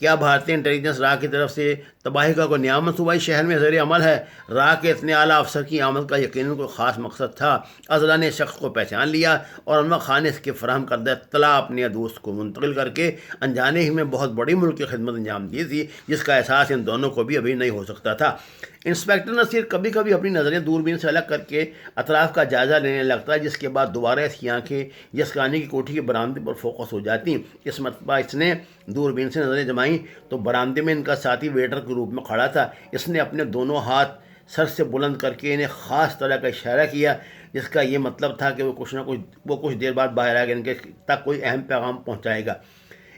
کیا بھارتی انٹیلیجنس را کی طرف سے تباہی کا کوئی نیا منصوبائی شہر میں زیر عمل ہے؟ را کے اتنے اعلیٰ افسر کی آمد کا یقیناً کوئی خاص مقصد تھا۔ اضلاع نے اس شخص کو پہچان لیا اور انور خان نے اس کے فراہم کردہ اطلاع اپنے دوست کو منتقل کر کے انجانے ہی میں بہت بڑی ملک کی خدمت انجام دی تھی، جس کا احساس ان دونوں کو بھی ابھی نہیں ہو سکتا تھا۔ انسپکٹر نصیر کبھی کبھی اپنی نظریں دوربین سے الگ کر کے اطراف کا جائزہ لینے لگتا ہے، جس کے بعد دوبارہ اس کی آنکھیں جسکانی کی کوٹھی کے برآمدے پر فوکس ہو جاتی۔ اس مرتبہ اس نے دوربین سے نظریں جمائیں تو برآمدے میں ان کا ساتھی ویٹر کے روپ میں کھڑا تھا۔ اس نے اپنے دونوں ہاتھ سر سے بلند کر کے انہیں خاص طرح کا اشارہ کیا، جس کا یہ مطلب تھا کہ وہ کچھ دیر بعد باہر آ کے ان کے تک کوئی اہم پیغام پہنچائے گا۔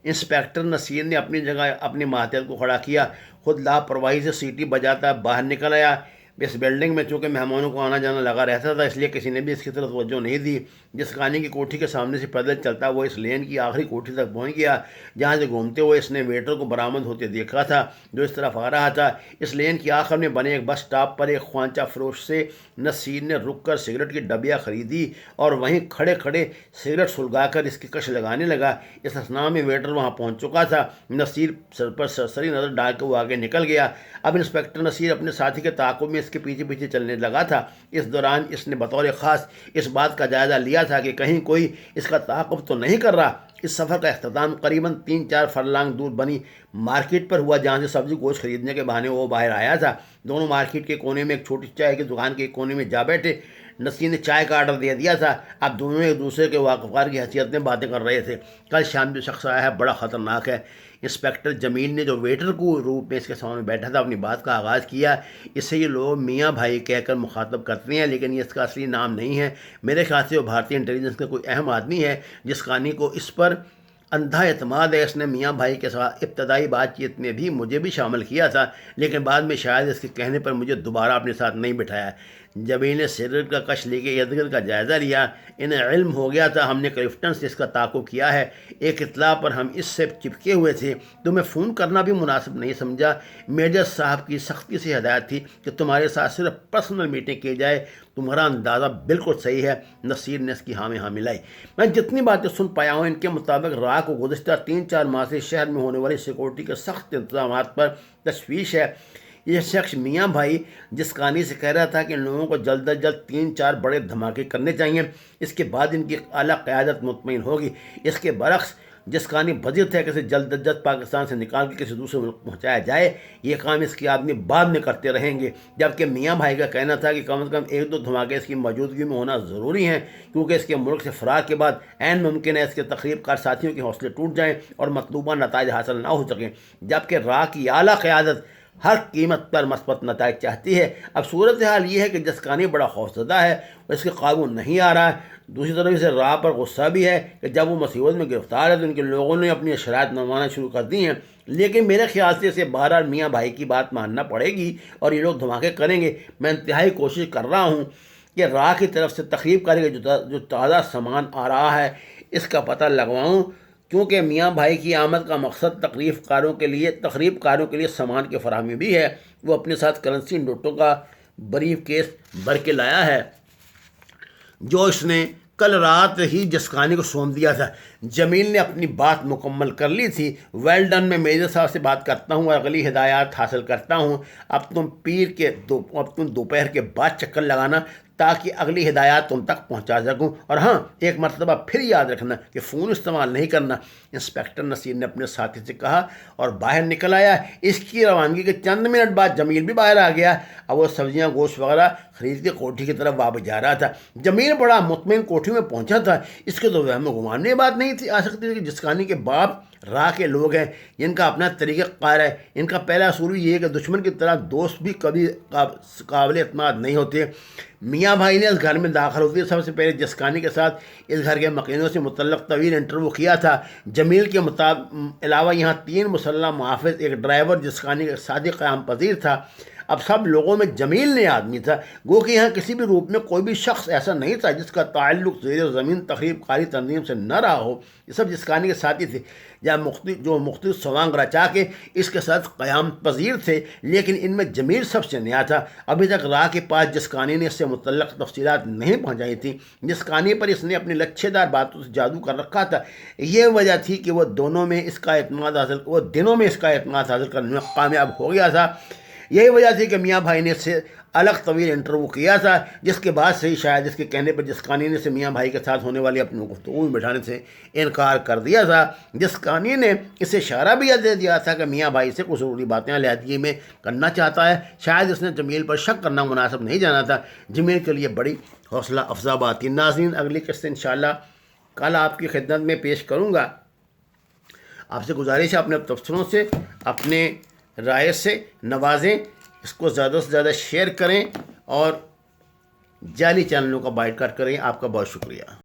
انسپکٹر نصیر نے اپنی جگہ اپنے ماتحت کو کھڑا کیا، خود لاپرواہی سے سیٹی بجاتا باہر نکل آیا۔ اس بلڈنگ میں چونکہ مہمانوں کو آنا جانا لگا رہتا تھا، اس لیے کسی نے بھی اس کی طرف توجہ نہیں دی۔ جس کہانی کی کوٹھی کے سامنے سے پیدل چلتا وہ اس لین کی آخری کوٹھی تک پہنچ گیا، جہاں سے گھومتے ہوئے اس نے ویٹر کو برآمد ہوتے دیکھا تھا جو اس طرف آ رہا تھا۔ اس لین کی آخر میں بنے ایک بس سٹاپ پر ایک خوانچہ فروش سے نصیر نے رک کر سگریٹ کی ڈبیاں خریدی اور وہیں کھڑے کھڑے سگریٹ سلگا کر اس کی کش لگانے لگا۔ اس اثناء میں ویٹر وہاں پہنچ چکا تھا۔ نصیر سر پر سرسری نظر ڈال کے وہ آگے نکل گیا۔ اب انسپکٹر نصیر اپنے ساتھی کے تعاقب میں اس کے پیچھے پیچھے چلنے لگا تھا۔ اس دوران اس نے بطور خاص اس بات کا جائزہ لیا تھا کہ کہیں کوئی اس کا تعاقب تو نہیں کر رہا۔ اس سفر کا اختتام قریباً 3-4 فرلانگ دور بنی مارکیٹ پر ہوا، جہاں سے سبزی گوشت خریدنے کے بہانے وہ باہر آیا تھا۔ دونوں مارکیٹ کے کونے میں ایک چھوٹی چائے کی دکان کے کونے میں جا بیٹھے۔ نصیر نے چائے کا آرڈر دے دیا تھا۔ اب دونوں ایک دوسرے کے واقفار کی حیثیت میں باتیں کر رہے تھے۔ کل شام جو شخص آیا ہے بڑا خطرناک ہے۔ انسپکٹر جمیل نے جو ویٹر کو روپ میں اس کے سامنے بیٹھا تھا اپنی بات کا آغاز کیا۔ اسے یہ لوگ میاں بھائی کہہ کر مخاطب کرتے ہیں، لیکن یہ اس کا اصلی نام نہیں ہے۔ میرے خیال سے وہ بھارتی انٹیلیجنس کا کوئی اہم آدمی ہے جس کہانی کو اس پر اندھا اعتماد ہے۔ اس نے میاں بھائی کے ساتھ ابتدائی بات چیت میں بھی مجھے بھی شامل کیا تھا، لیکن بعد میں شاید اس کے کہنے پر مجھے دوبارہ اپنے ساتھ نہیں بٹھایا۔ جبھی نے سگریٹ کا کش لے کے ارد گرد کا جائزہ لیا، انہیں علم ہو گیا تھا ہم نے کلفٹن سے اس کا تعاقب کیا ہے۔ ایک اطلاع پر ہم اس سے چپکے ہوئے تھے، تو میں فون کرنا بھی مناسب نہیں سمجھا۔ میجر صاحب کی سختی سے ہدایت تھی کہ تمہارے ساتھ صرف پرسنل میٹنگ کی جائے۔ تمہارا اندازہ بالکل صحیح ہے۔ نصیر نے اس کی ہاں میں ہاں ملائی۔ میں جتنی باتیں سن پایا ہوں ان کے مطابق راہ کو گزشتہ 3-4 ماہ سے شہر میں ہونے والی سیکورٹی کے سخت انتظامات پر تشویش ہے۔ یہ شخص میاں بھائی جس کہانی سے کہہ رہا تھا کہ ان لوگوں کو جلد از جلد 3-4 بڑے دھماکے کرنے چاہیے، اس کے بعد ان کی اعلیٰ قیادت مطمئن ہوگی۔ اس کے برعکس جس کہانی بجٹ ہے کہ اسے جلد از جلد پاکستان سے نکال کے کسی دوسرے ملک پہنچایا جائے، یہ کام اس کے آدمی بعد میں کرتے رہیں گے۔ جبکہ میاں بھائی کا کہنا تھا کہ کم از کم 1-2 دھماکے اس کی موجودگی میں ہونا ضروری ہیں، کیونکہ اس کے ملک سے فرار کے بعد عین ممکن ہے اس کے تقریب کار ساتھیوں کے حوصلے ٹوٹ جائیں اور مطلوبہ نتائج حاصل نہ ہو سکیں، جبکہ راہ کی اعلیٰ قیادت ہر قیمت پر مثبت نتائج چاہتی ہے۔ اب صورتحال یہ ہے کہ جسکانی بڑا خوفزدہ ہے اور اس کے قابو نہیں آ رہا ہے۔ دوسری طرف اسے راہ پر غصہ بھی ہے کہ جب وہ مصیبت میں گرفتار ہے تو ان کے لوگوں نے اپنی شرائط منوانا شروع کر دی ہیں، لیکن میرے خیال سے اسے بہرحال میاں بھائی کی بات ماننا پڑے گی اور یہ لوگ دھماکے کریں گے۔ میں انتہائی کوشش کر رہا ہوں کہ راہ کی طرف سے تقریب کاری کا جو تازہ سامان آ رہا ہے اس کا پتہ لگواؤں، کیونکہ میاں بھائی کی آمد کا مقصد تقریب کاروں کے لیے سامان کی فراہمی بھی ہے۔ وہ اپنے ساتھ کرنسی نوٹوں کا بریف کیس بھر کے لایا ہے جو اس نے کل رات ہی جسکانی کو سونپ دیا تھا۔ جمیل نے اپنی بات مکمل کر لی تھی۔ ویل ڈن، میں میجر صاحب سے بات کرتا ہوں اور اگلی ہدایات حاصل کرتا ہوں۔ اب تم دوپہر کے بعد چکر لگانا تاکہ اگلی ہدایات تم تک پہنچا سکوں، اور ہاں ایک مرتبہ پھر یاد رکھنا کہ فون استعمال نہیں کرنا۔ انسپکٹر نصیر نے اپنے ساتھی سے کہا اور باہر نکل آیا۔ اس کی روانگی کے چند منٹ بعد جمیل بھی باہر آ گیا۔ اب وہ سبزیاں گوشت وغیرہ خرید کے کوٹھی کی طرف واپس جا رہا تھا۔ جمیل بڑا مطمئن کوٹھی میں پہنچا تھا۔ اس کے تو وہم و گمان میں بات نہیں تھی آ سکتی تھی کہ جسکانی کے باپ راہ کے لوگ ہیں، ان کا اپنا طریقہ کار ہے۔ ان کا پہلا اصول یہ ہے کہ دشمن کی طرح دوست بھی کبھی قابل اعتماد نہیں ہوتے۔ میاں بھائی نے اس گھر میں داخل ہوتے سب سے پہلے جسکانی کے ساتھ اس گھر کے مکینوں سے متعلق طویل انٹرویو کیا تھا۔ جمیل کے علاوہ یہاں 3 مسلح محافظ، ایک ڈرائیور جسکانی کا صادق قیام پذیر تھا۔ اب سب لوگوں میں جمیل نے آدمی تھا، گو کہ یہاں کسی بھی روپ میں کوئی بھی شخص ایسا نہیں تھا جس کا تعلق زیر زمین تخریب کاری تنظیم سے نہ رہا ہو۔ یہ سب جسکانی کے ساتھی تھے جو مختلف سوانگ رچا کے اس کے ساتھ قیام پذیر تھے، لیکن ان میں جمیل سب سے نیا تھا۔ ابھی تک راہ کے پاس جسکانی نے اس سے متعلق تفصیلات نہیں پہنچائی تھیں۔ جسکانی پر اس نے اپنی لچھے دار باتوں سے جادو کر رکھا تھا۔ یہ وجہ تھی کہ وہ دنوں میں اس کا اعتماد حاصل کرنے میں کامیاب ہو گیا تھا۔ یہی وجہ تھی کہ میاں بھائی نے اس سے الگ طویل انٹرویو کیا تھا، جس کے بعد سے ہی شاید اس کے کہنے پر جسکانی نے اسے میاں بھائی کے ساتھ ہونے والی اپنی گفتگو میں بٹھانے سے انکار کر دیا تھا۔ جسکانی نے اسے اشارہ بھی دے دیا تھا کہ میاں بھائی سے کچھ ضروری باتیں علیحدگی میں کرنا چاہتا ہے۔ شاید اس نے جمیل پر شک کرنا مناسب نہیں جانا تھا۔ جمیل کے لیے بڑی حوصلہ افزا بات تھی۔ ناظرین، اگلی قسط انشاءاللہ کل آپ کی خدمت میں پیش کروں گا۔ آپ سے گزارش ہے اپنے تبصروں سے، اپنے رائے سے نوازیں، اس کو زیادہ سے زیادہ شیئر کریں اور جعلی چینلوں کا بائیکاٹ کریں۔ آپ کا بہت شکریہ۔